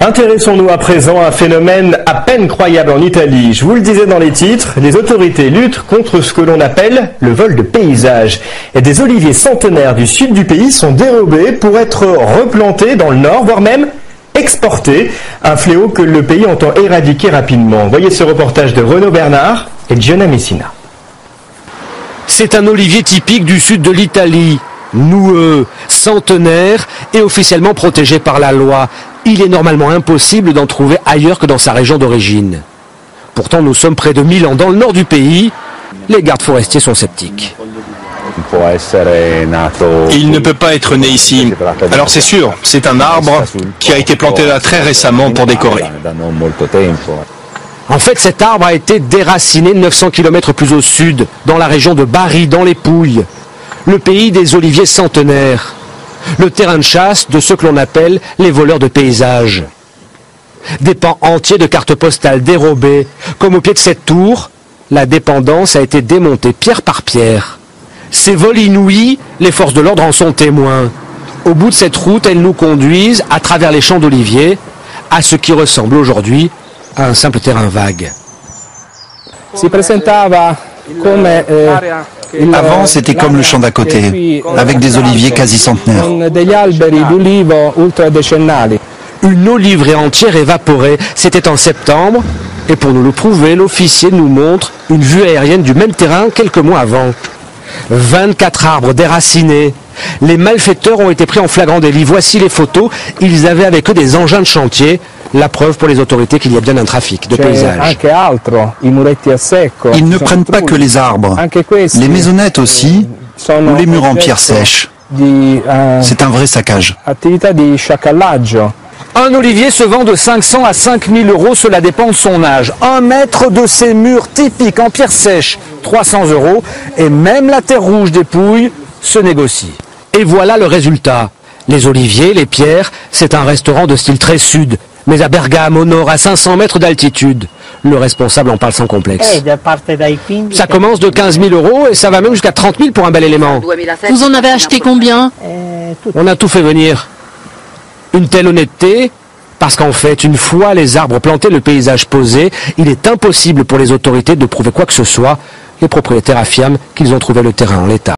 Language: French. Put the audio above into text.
Intéressons-nous à présent à un phénomène à peine croyable en Italie. Je vous le disais dans les titres, les autorités luttent contre ce que l'on appelle le vol de paysage. Et des oliviers centenaires du sud du pays sont dérobés pour être replantés dans le nord, voire même exportés. Un fléau que le pays entend éradiquer rapidement. Voyez ce reportage de Renaud Bernard et Gianna Messina. C'est un olivier typique du sud de l'Italie, noueux, centenaire et officiellement protégé par la loi. Il est normalement impossible d'en trouver ailleurs que dans sa région d'origine. Pourtant, nous sommes près de Milan, dans le nord du pays. Les gardes forestiers sont sceptiques. Il ne peut pas être né ici. Alors c'est sûr, c'est un arbre qui a été planté là très récemment pour décorer. En fait, cet arbre a été déraciné 900 km plus au sud, dans la région de Bari, dans les Pouilles, le pays des oliviers centenaires. Le terrain de chasse de ceux que l'on appelle les voleurs de paysages. Des pans entiers de cartes postales dérobées, comme au pied de cette tour, la dépendance a été démontée pierre par pierre. Ces vols inouïs, les forces de l'ordre en sont témoins. Au bout de cette route, elles nous conduisent à travers les champs d'oliviers, à ce qui ressemble aujourd'hui à un simple terrain vague. Avant, c'était comme le champ d'à côté, avec des oliviers quasi centenaires. Une oliveraie entière évaporée. C'était en septembre, et pour nous le prouver, l'officier nous montre une vue aérienne du même terrain quelques mois avant. 24 arbres déracinés. Les malfaiteurs ont été pris en flagrant délit. Voici les photos. Ils avaient avec eux des engins de chantier. La preuve pour les autorités qu'il y a bien un trafic de paysages. Ils ne prennent pas que les arbres, les maisonnettes aussi, ou les murs en pierre sèche. C'est un vrai saccage. Un olivier se vend de 500 à 5000 euros, cela dépend de son âge. 1 mètre de ces murs typiques en pierre sèche, 300 euros. Et même la terre rouge des Pouilles se négocie. Et voilà le résultat. Les oliviers, les pierres, c'est un restaurant de style très sud. Mais à Bergame, au nord, à 500 mètres d'altitude. Le responsable en parle sans complexe. Ça commence de 15 000 euros et ça va même jusqu'à 30 000 pour un bel élément. Vous en avez acheté combien? On a tout fait venir. Une telle honnêteté, parce qu'en fait, une fois les arbres plantés, le paysage posé, il est impossible pour les autorités de prouver quoi que ce soit. Les propriétaires affirment qu'ils ont trouvé le terrain en l'état.